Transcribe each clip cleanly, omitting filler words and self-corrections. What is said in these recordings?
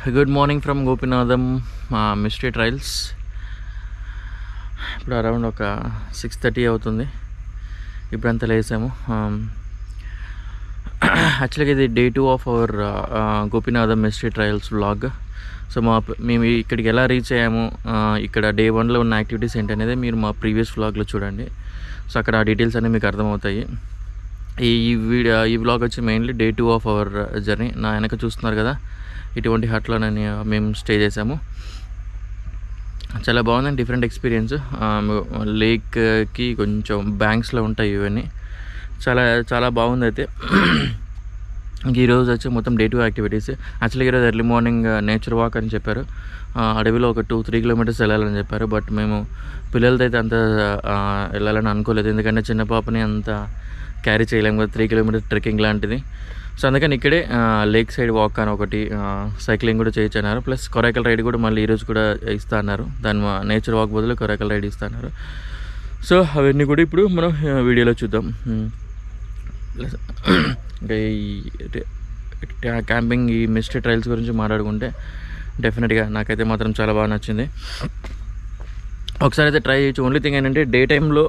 Good morning from Gopinatham Mystery Trials. ఇప్పుడు around ఒక 6:30 అవుతుంది. ఇప్పుడంతా లేసాము. యాక్చువల్గా ఇది day 2 of our Gopinatham mystery trials vlog. So మేము ఇక్కడికి ఎలా రీచ్ అయ్యాము, ఇక్కడ డే 1లో ఉన్న యాక్టివిటీస్ ఏంటనేది మీరు మా ప్రీవియస్ వ్లాగ్లో చూడండి. సో అక్కడ ఆ డీటెయిల్స్ అన్నీ మీకు అర్థమవుతాయి. ఈ వ్లాగ్ వచ్చి mainly day 2 of hour journey. నా వెనక చూస్తున్నారు కదా, ఇటువంటి హట్లోనే మేము స్టే చేసాము. చాలా బాగుందండి, డిఫరెంట్ ఎక్స్పీరియన్స్. లేక్కి కొంచెం బ్యాంక్స్లో ఉంటాయి ఇవన్నీ. చాలా చాలా బాగుంది. అయితే ఈరోజు వచ్చి మొత్తం డే 2 యాక్టివిటీస్. యాక్చువల్గా ఈరోజు ఎర్లీ మార్నింగ్ నేచర్ వాక్ అని చెప్పారు. అడవిలో ఒక 2-3 కిలోమీటర్స్ వెళ్ళాలని చెప్పారు. బట్ మేము పిల్లలతో అయితే అంత వెళ్ళాలని అనుకోలేదు, ఎందుకంటే చిన్న పాపని అంత క్యారీ చేయలేము కదా, 3 కిలోమీటర్స్ ట్రెక్కింగ్ లాంటిది. సో అందుకని ఇక్కడే లేక్ సైడ్ వాక్ అని ఒకటి, సైక్లింగ్ కూడా చేయొచ్చన్నారు. ప్లస్ కొరైకల్ రైడ్ కూడా మళ్ళీ ఈరోజు కూడా ఇస్తా అన్నారు. దాని నేచర్ వాక్ బదులు కొరైకల్ రైడ్ ఇస్తా అన్నారు. సో అవన్నీ కూడా ఇప్పుడు మనం వీడియోలో చూద్దాం. ప్లస్ ఇంకా ఈ క్యాంపింగ్, ఈ మిస్టరీ ట్రయల్స్ గురించి మాట్లాడుకుంటే డెఫినెట్గా నాకైతే మాత్రం చాలా బాగా నచ్చింది. ఒకసారి అయితే ట్రై చేయొచ్చు. ఓన్లీ థింగ్ ఏంటంటే డే టైంలో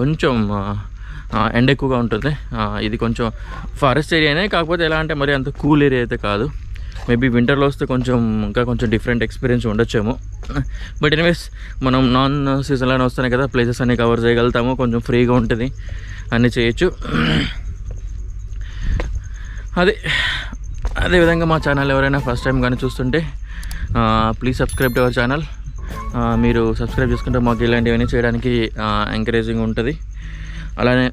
కొంచెం ఎండ ఎక్కువగా ఉంటుంది. ఇది కొంచెం ఫారెస్ట్ ఏరియానే, కాకపోతే ఎలా అంటే మరి అంత కూల్ ఏరియా అయితే కాదు. మేబీ వింటర్లో వస్తే ఇంకా కొంచెం డిఫరెంట్ ఎక్స్పీరియన్స్ ఉండొచ్చేమో. బట్ ఎనీవేస్ మనం నాన్ సీజన్లోనే వస్తున్నాయి కదా, ప్లేసెస్ అన్నీ కవర్ చేయగలుగుతాము, కొంచెం ఫ్రీగా ఉంటుంది, అన్నీ చేయొచ్చు. అదేవిధంగా మా ఛానల్ ఎవరైనా ఫస్ట్ టైం కానీ చూస్తుంటే please subscribe to our channel. మీరు సబ్స్క్రైబ్ చేసుకుంటే మాకు ఇలాంటివన్నీ చేయడానికి ఎంకరేజింగ్ ఉంటుంది. అలానే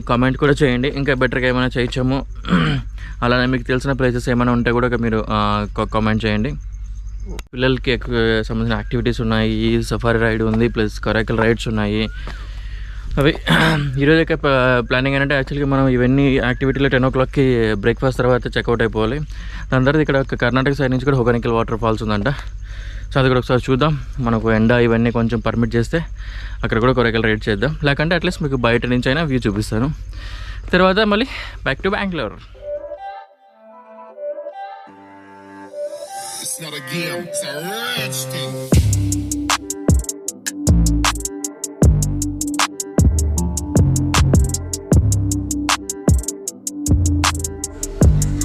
కామెంట్ కూడా చేయండి, ఇంకా బెటర్గా ఏమైనా చేయొచ్చాము. అలానే మీకు తెలిసిన ప్లేసెస్ ఏమైనా ఉంటే కూడా మీరు కామెంట్ చేయండి. పిల్లలకి సంబంధించిన యాక్టివిటీస్ ఉన్నాయి, సఫారీ రైడ్ ఉంది, ప్లస్ కొరైకల్ రైడ్స్ ఉన్నాయి. అవి ఈరోజు యొక్క ప్లానింగ్ ఏంటంటే, యాక్చువల్గా మనం ఇవన్నీ యాక్టివిటీలో 10 o'clockకి బ్రేక్ఫాస్ట్ తర్వాత చెక్అవుట్ అయిపోవాలి. దాని తర్వాత ఇక్కడ కర్ణాటక సైడ్ నుంచి కూడా హోగెనకల్ వాటర్ ఫాల్స్ ఉందంట. సో అది కూడా ఒకసారి చూద్దాం. మనకు ఎండ ఇవన్నీ కొంచెం పర్మిట్ చేస్తే అక్కడ కూడా కొరైకల్ రైడ్ చేద్దాం. లేకంటే అట్లీస్ట్ మీకు బయట నుంచి అయినా వ్యూ చూపిస్తాను. తర్వాత మళ్ళీ back to Bengaluru.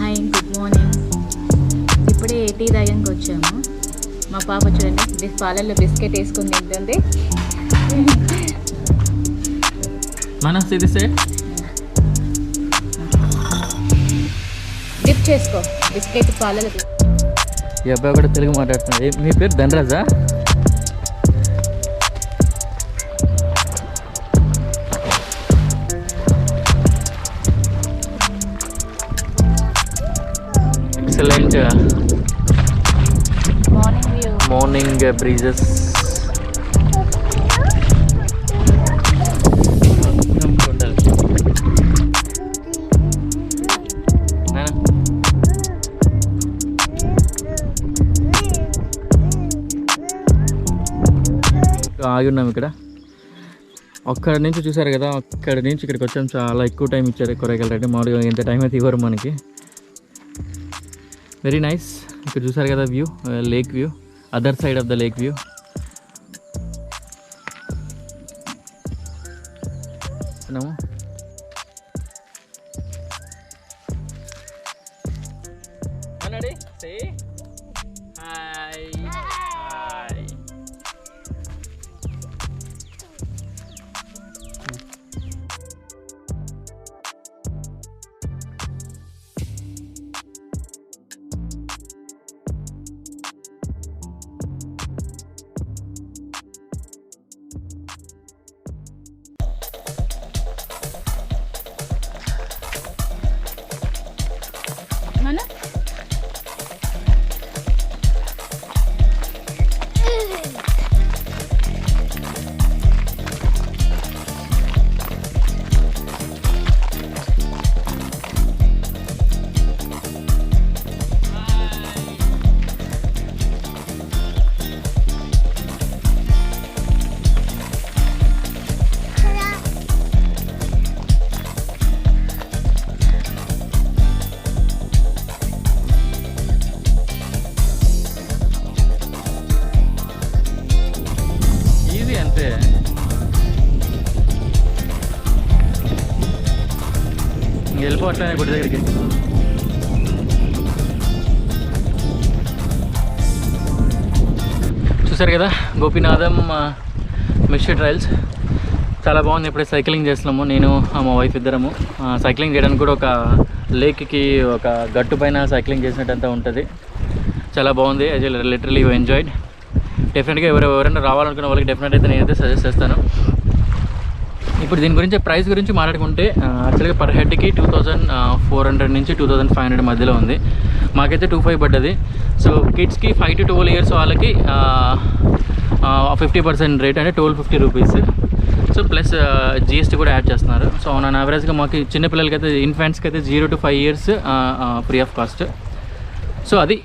Hi, good morning. ఇప్పుడే టీ తాగానికి వచ్చాము. మా పాప చూడండి, పాలల్లో బిస్కెట్ వేసుకుని తింటుంది. డిప్ చేసుకో బిస్కెట్ పాలలో. ఈ అబ్బాయి కూడా తెలుగు మాట్లాడుతుంది. మీ పేరు ధనరాజా? Excellent morning breezes. ఆగి ఉన్నాం ఇక్కడ. అక్కడి నుంచి చూసారు కదా, అక్కడి నుంచి ఇక్కడికి వచ్చాము. చాలా ఎక్కువ టైం ఇచ్చారు కొరైకల్ రైడ్. మామూలుగా ఇంత టైం అయితే ఇవ్వరు మనకి. Very nice. ఇక్కడ చూసారు కదా view, lake view, other side of the lake view. వెళ్ళిపోవట్లేదు గుడి దగ్గరికి. చూసారు కదా గోపినాథం మిస్టర్ ట్రైల్స్ చాలా బాగుంది. ఇప్పుడే సైక్లింగ్ చేస్తున్నాము, నేను మా వైఫ్ ఇద్దరము. సైక్లింగ్ చేయడానికి కూడా ఒక లేక్కి ఒక గట్టు పైన సైక్లింగ్ చేసినట్టంతా ఉంటుంది. చాలా బాగుంది. Literally enjoyed. డెఫినెట్గా ఎవరైనా రావాలనుకున్న వాళ్ళకి డెఫినెట్ అయితే నేనైతే సజెస్ట్ చేస్తాను. ఇప్పుడు దీని గురించి ప్రైస్ గురించి మాట్లాడుకుంటే యాక్చువల్గా పర్ హెడ్కి 2400 నుంచి 2500 మధ్యలో ఉంది. మాకైతే 2500 పడ్డది. సో కిడ్స్కి 5 to 12 years వాళ్ళకి 50% రేట్ అంటే 1250 రూపీస్. సో ప్లస్ జిఎస్టీ కూడా యాడ్ చేస్తున్నారు. సో ఆన్ యావరేజ్గా మాకు చిన్నపిల్లలకి అయితే ఇన్ఫాంట్స్కి అయితే 0 to 5 years free of cost. So అది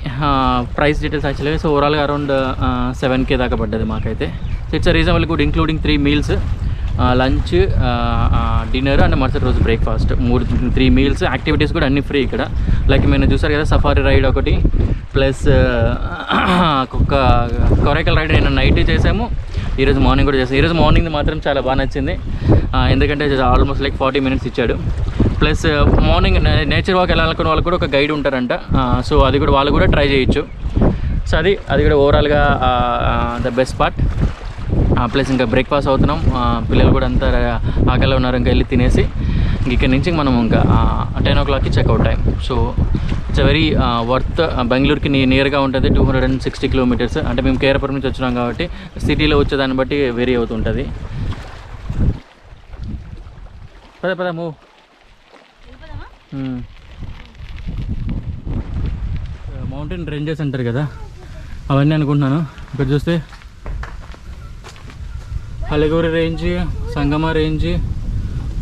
ప్రైస్ డీటెయిల్స్ యాక్చువల్గా. సో ఓవరాల్గా అరౌండ్ 7K దాకా పడ్డది మాకైతే. So it's reasonable good, including 3 meals, lunch, dinner and మరుసటి రోజు బ్రేక్ఫాస్ట్. 3 meals. యాక్టివిటీస్ కూడా అన్నీ ఫ్రీ ఇక్కడ. లైక్ మీరు చూసారు కదా సఫారీ రైడ్ ఒకటి, ప్లస్ ఒక కొరైకల్ రైడ్ నేను నైట్ చేసాము, ఈరోజు మార్నింగ్ కూడా చేసాము. ఈరోజు మార్నింగ్ మాత్రం చాలా బాగా నచ్చింది, ఎందుకంటే ఆల్మోస్ట్ లైక్ 40 minutes ఇచ్చాడు. ప్లస్ మార్నింగ్ నేచర్ వాక్ వెళ్ళాలనుకున్న వాళ్ళకి కూడా ఒక గైడ్ ఉంటారంట. సో అది కూడా వాళ్ళు కూడా ట్రై చేయొచ్చు. సో అది కూడా ఓవరాల్గా ద బెస్ట్ పార్ట్. ప్లస్ ఇంకా బ్రేక్ఫాస్ట్ అవుతున్నాం, పిల్లలు కూడా అంతా ఆకలిలో ఉన్నారు. ఇంకా వెళ్ళి తినేసి ఇక్కడ నుంచి మనం ఇంకా 10 o'clockకి checkout time. So it's very worth. బెంగళూరుకి నియర్గా ఉంటుంది, 260 kilometers. అంటే మేము కేరపురం నుంచి వచ్చినాం కాబట్టి సిటీలో వచ్చేదాన్ని బట్టి వేరీ అవుతుంటుంది. పద మూవ్. మౌంటైన్ రేంజెస్ అంటారు కదా, అవన్నీ అనుకుంటున్నాను. ఇక్కడ చూస్తే Halaguru range, Sangama range,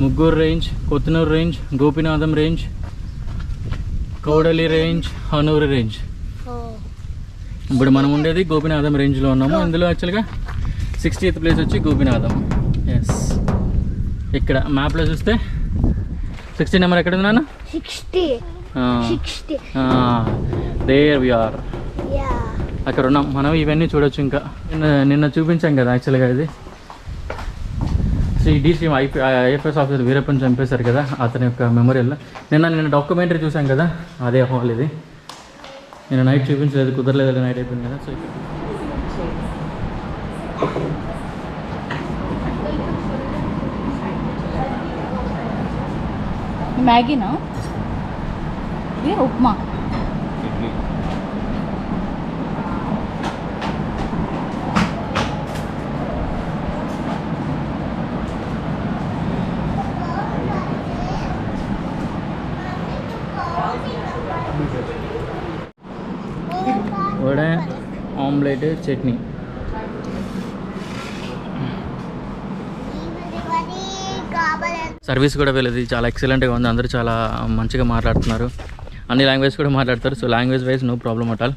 Mugguru range, Kottanur range, Gopinatham range, Kaudalli range, Hanur range. ఇప్పుడు మనం ఉండేది గోపినాథం రేంజ్లో ఉన్నాము. ఇందులో యాక్చువల్గా 60th ప్లేస్ వచ్చి గోపినాథం. ఎస్, ఇక్కడ మ్యాప్లో చూస్తే 60 నెంబర్ ఎక్కడ ఉంది నాన్న? 60. There we are. అక్కడ ఉన్నాం మనం. ఇవన్నీ చూడొచ్చు. ఇంకా నిన్న చూపించాం కదా యాక్చువల్గా ఇది డీసీ ఐఎఫ్ఎస్ ఆఫీసర్ వీరప్పన్ చంపేశారు కదా, అతని యొక్క మెమోరియల్. నిన్న డాక్యుమెంటరీ చూసాం కదా, అదే హాల్ ఇది. నేను నైట్ చూపించలేదు, కుదరలేదు, నైట్ అయిపోయింది కదా. సో మ్యాగీనా ఇది? ఉప్మా. వడ, ఆమ్లెట్, చట్నీ. సర్వీస్ కూడా వీళ్ళది చాలా ఎక్సలెంట్గా ఉంది. అందరూ చాలా మంచిగా మాట్లాడుతున్నారు, అన్ని లాంగ్వేజ్ కూడా మాట్లాడతారు. So language wise no problem at all.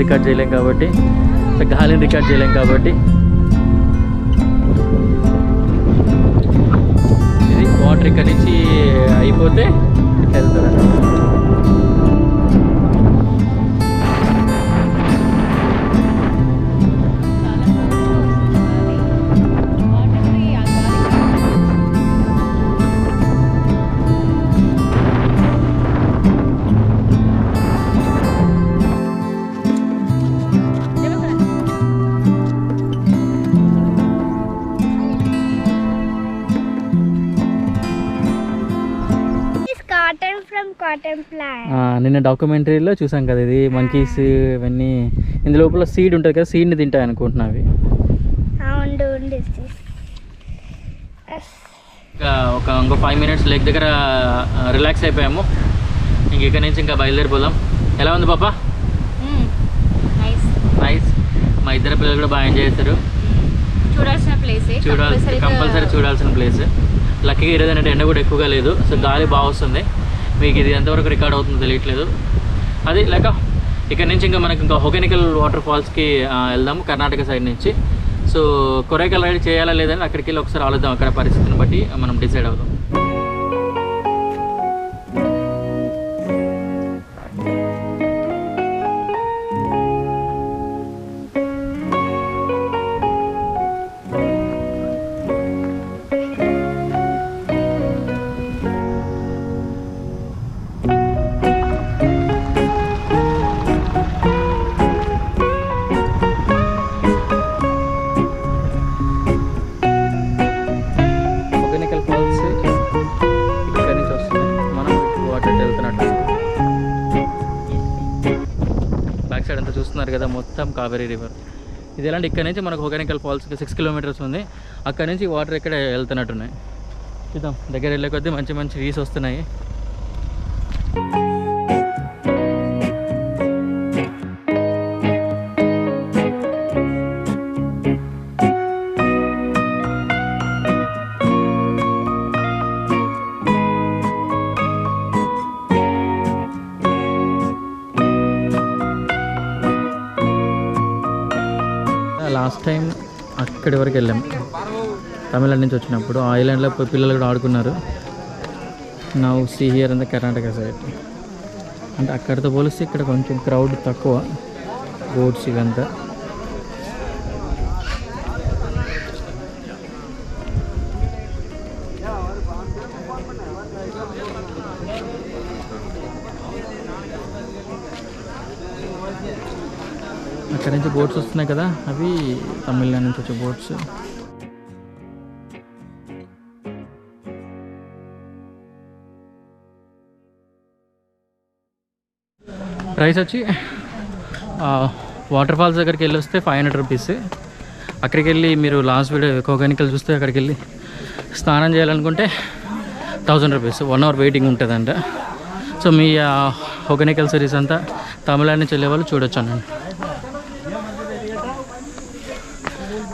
Record చేయలేం కాబట్టి, గాలిని రికార్డ్ చేయలేం కాబట్టి ఇది వాటర్ ఇక్కడ నుంచి అయిపోతే వెళ్తుంది. నిన్న డాక్యుమెంటరీలో చూసాం కదా, ఇది మంకీస్ ఇవన్నీ ఇందు లోపల సీడ్ ఉంటుంది కదా, సీడ్ని తింటాయి అనుకుంటున్నా అవి. ఇంకో 5 minutes లేక్ దగ్గర రిలాక్స్ అయిపోయాము. ఇక్కడ నుంచి ఇంకా బయలుదేరిపోదాం. ఎలా ఉంది పాప? నైస్. మా ఇద్దరు పిల్లలు కూడా బాగా ఎంజాయ్ చేస్తారు. చూడాల్సిన ప్లేస్, కంపల్సరీ చూడాల్సిన ప్లేస్. లక్కీగా ఈరోజు అంటే ఎండ కూడా ఎక్కువగా లేదు, సో గాలి బాగా వస్తుంది. మీకు ఇది ఎంతవరకు రికార్డ్ అవుతుందో తెలియట్లేదు. అది లేక ఇక్కడ నుంచి ఇంకా మనకి ఇంకా హోగెనికల్ వాటర్ ఫాల్స్కి వెళ్దాము కర్ణాటక సైడ్ నుంచి. సో కొరైకల్ రైడ్ చేయాలా లేదని అక్కడికి వెళ్ళి ఒకసారి ఆలోచిద్దాం. అక్కడ పరిస్థితిని బట్టి మనం డిసైడ్ అవుదాం. చూస్తున్నారు కదా మొత్తం కావేరీ రివర్. ఇది ఎలాంటి ఇక్కడ నుంచి మనకు హోగెనికల్ ఫాల్స్కి 6 kilometers ఉంది. అక్కడ నుంచి వాటర్ ఇక్కడ వెళ్తున్నట్టున్నాయి. చూద్దాం, దగ్గర వెళ్ళే కొద్దీ మంచి మంచి వ్యూస్ వస్తున్నాయి. లాస్ట్ టైం అక్కడి వరకు వెళ్ళాం తమిళనాడు నుంచి వచ్చినప్పుడు. ఆ ఐలాండ్లో పిల్లలు కూడా ఆడుకున్నారు. Now see here in the Karnataka side. అంటే అక్కడితో పోలిస్తే ఇక్కడ కొంచెం క్రౌడ్ తక్కువ, బోట్స్ ఇవంతా. అక్కడ నుంచి బోట్స్ వస్తున్నాయి కదా, అవి తమిళనాడు నుంచి వచ్చే బోట్స్. ప్రైస్ వచ్చి వాటర్ ఫాల్స్ దగ్గరికి వెళ్ళి వస్తే 500 rupees. అక్కడికి వెళ్ళి మీరు లాస్ట్ వీడియో హోగెనికల్ చూస్తే అక్కడికి వెళ్ళి స్నానం చేయాలనుకుంటే 1000 rupees. 1 hour వెయిటింగ్ ఉంటుందంట. సో మీ హోగెనికల్ సిరీస్ అంతా తమిళనాడు నుంచి వెళ్ళే వాళ్ళు చూడొచ్చు అన్నాను.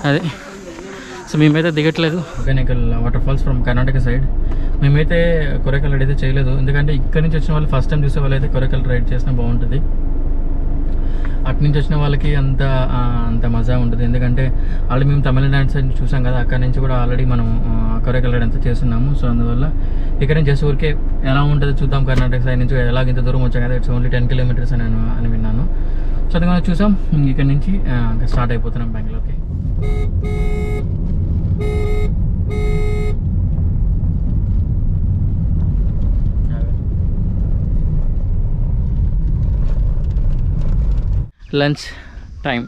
అదే, సో మేమైతే దిగట్లేదు Hogenakkal waterfalls from Karnataka side. మేమైతే కొరైకల్ రైడ్ అయితే చేయలేదు, ఎందుకంటే ఇక్కడ నుంచి వచ్చిన వాళ్ళు ఫస్ట్ టైం చూసే వాళ్ళు అయితే కొరైకల్ రైడ్ చేసినా బాగుంటుంది. అటు నుంచి వచ్చిన వాళ్ళకి అంత మజా ఉంటుంది, ఎందుకంటే ఆల్రెడీ మేము తమిళనాడు సైడ్ చూసాం కదా, అక్కడ నుంచి కూడా ఆల్రెడీ మనం కొరైకల్ రైడ్ అంతా చేస్తున్నాము. సో అందువల్ల ఇక్కడ నుంచి చేసే ఊరికే ఎలా ఉంటుంది చూద్దాం. కర్ణాటక సైడ్ నుంచి ఎలాగ ఇంత దూరం వచ్చాం కదా, ఇట్స్ ఓన్లీ 10 kilometers అని విన్నాను. సో అది మనం చూసాం. ఇక్కడ నుంచి స్టార్ట్ అయిపోతున్నాం బెంగళూరుకి. Lunch time.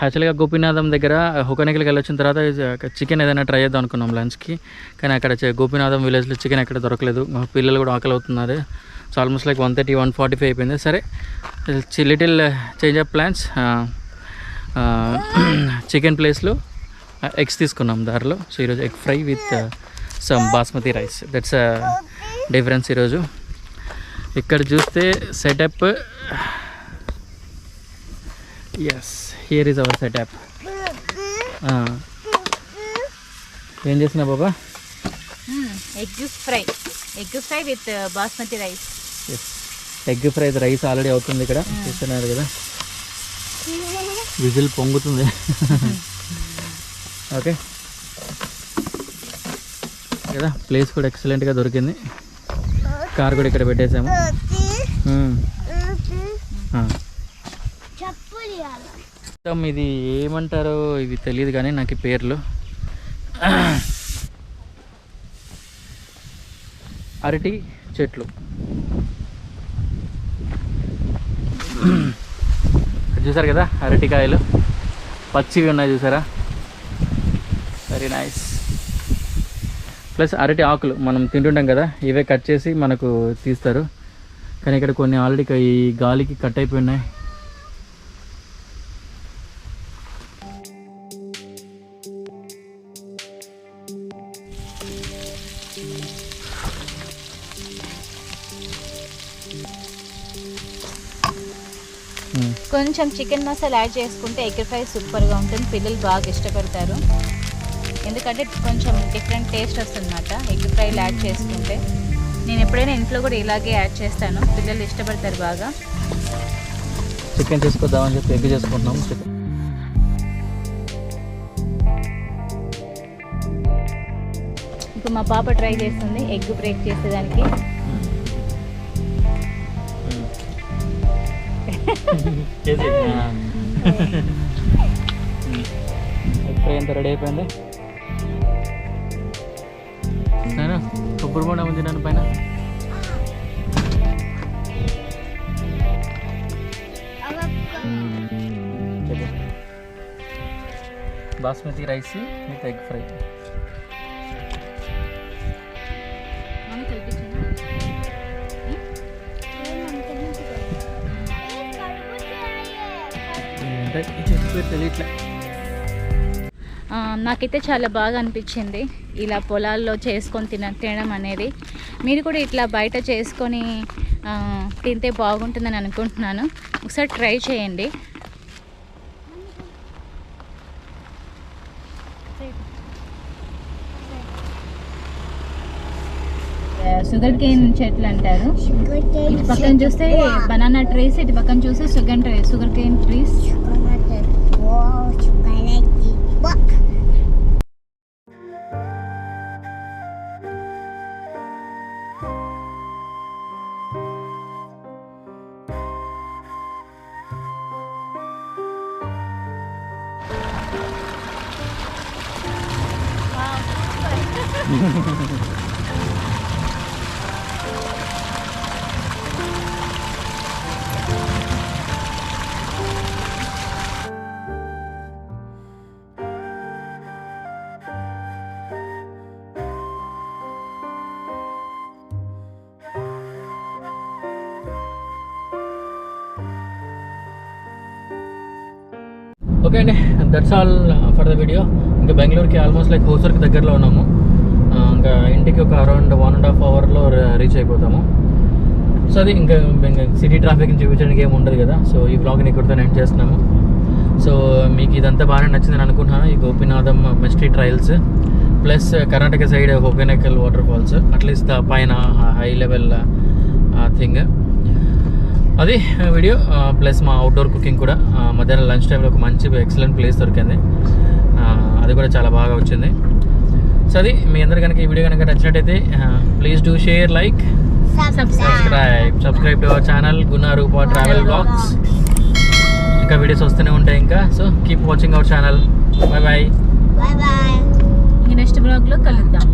యాక్చువల్గా గోపినాథం దగ్గర హోగెనికల్కి వెళ్ళొచ్చిన తర్వాత చికెన్ ఏదైనా ట్రై చేద్దాం అనుకున్నాం లంచ్కి, కానీ అక్కడ గోపినాథం విలేజ్లో చికెన్ ఎక్కడ దొరకలేదు. మా పిల్లలు కూడా ఆకలి అవుతున్నారు. సో ఆల్మోస్ట్ లైక్ 1:30, 1:45 అయిపోయింది. సరే, little change of plans. Chicken ప్లేస్లో ఎగ్స్ తీసుకున్నాం దారిలో. సో ఈరోజు egg fry with some basmati rice. That's difference ఈరోజు. ఇక్కడ చూస్తే setup, yes here is our setup. ఏం చేసినా బాబా? Egg fry with basmati rice. Yes, egg fry rice already అవుతుంది ఇక్కడ, చూస్తున్నారు కదా, విజిల్ పొంగుతుంది. ఓకే కదా, ప్లేస్ కూడా ఎక్సలెంట్గా దొరికింది. కార్ కూడా ఇక్కడ పెట్టేసాము. ఇది ఏమంటారో ఇవి తెలియదు కానీ నాకు ఈ పేర్లు. అరటి చెట్లు చూసారు కదా, అరటికాయలు పచ్చివి ఉన్నాయి చూసారా, వెరీ నైస్. ప్లస్ అరటి ఆకులు మనం తింటుంటాం కదా, ఇవే కట్ చేసి మనకు తీస్తారు. కానీ ఇక్కడ కొన్ని ఆల్రెడీ ఈ గాలికి కట్ అయిపోయినాయి. కొంచెం చికెన్ మసాలా యాడ్ చేసుకుంటే ఎగ్ ఫ్రై సూపర్గా ఉంటుంది. పిల్లలు బాగా ఇష్టపడతారు, ఎందుకంటే కొంచెం డిఫరెంట్ టేస్ట్ వస్తుందన్నమాట ఎగ్ ఫ్రైలు యాడ్ చేసుకుంటే. నేను ఎప్పుడైనా ఇంట్లో కూడా ఇలాగే యాడ్ చేస్తాను, పిల్లలు ఇష్టపడతారు బాగా. చికెన్ చేసుకుందామని చెప్పి ఎగ్ చేసుకుంటున్నాం. చికెన్ ఇప్పుడు మా పాప ట్రై చేస్తుంది ఎగ్ బ్రేక్ చేసేదానికి. ఫ్రై అంతా రెడీ అయిపోయింది. నేను కొబ్బరి బొండం ఉంది నన్ను పైన. Basmati rice with egg fry. నాకైతే చాలా బాగా అనిపించింది ఇలా పొలాల్లో చేసుకొని తినడం అనేది. మీరు కూడా ఇట్లా బయట చేసుకొని తింటే బాగుంటుందని అనుకుంటున్నాను. ఒకసారి ట్రై చేయండి. షుగర్ కేన్ చెట్లు అంటారు. ఇటు పక్కన చూస్తే బనానా ట్రీస్, ఇటు పక్కన చూస్తే షుగర్ కేన్ ట్రీస్. ఓకే అండి, that's all for the video. ఇంకా బెంగళూరుకి ఆల్మోస్ట్ లైక్ హోసర్కి దగ్గరలో ఉన్నాము. ఇంకా ఇంటికి ఒక అరౌండ్ 1.5 అవర్లో రీచ్ అయిపోతాము. సో అది ఇంకా సిటీ ట్రాఫిక్ని చూపించడానికి ఏమి ఉండదు కదా. సో ఈ బ్లాగ్ని ఇక్కడితో ఎండ్ చేస్తున్నాము. సో మీకు ఇదంతా బాగానే నచ్చిందని అనుకుంటున్నాను. ఈ Gopinatham mystery trials plus Karnataka side Hogenakkal water falls, at least పైన హై లెవెల్ థింగ్ అది వీడియో. ప్లస్ మా అవుట్డోర్ కుకింగ్ కూడా మధ్యాహ్నం లంచ్ టైంలో ఒక మంచి ఎక్సలెంట్ ప్లేస్ దొరికింది, అది కూడా చాలా బాగా వచ్చింది. సో అది మీ అందరు కనుక ఈ వీడియో కనుక నచ్చినట్టయితే please do share, like, subscribe to our channel Guna Rupa travel blogs. ఇంకా వీడియోస్ వస్తూనే ఉంటాయి ఇంకా. So keep watching our channel. Bye bye. Next బ్లాగ్లో కలుద్దాం.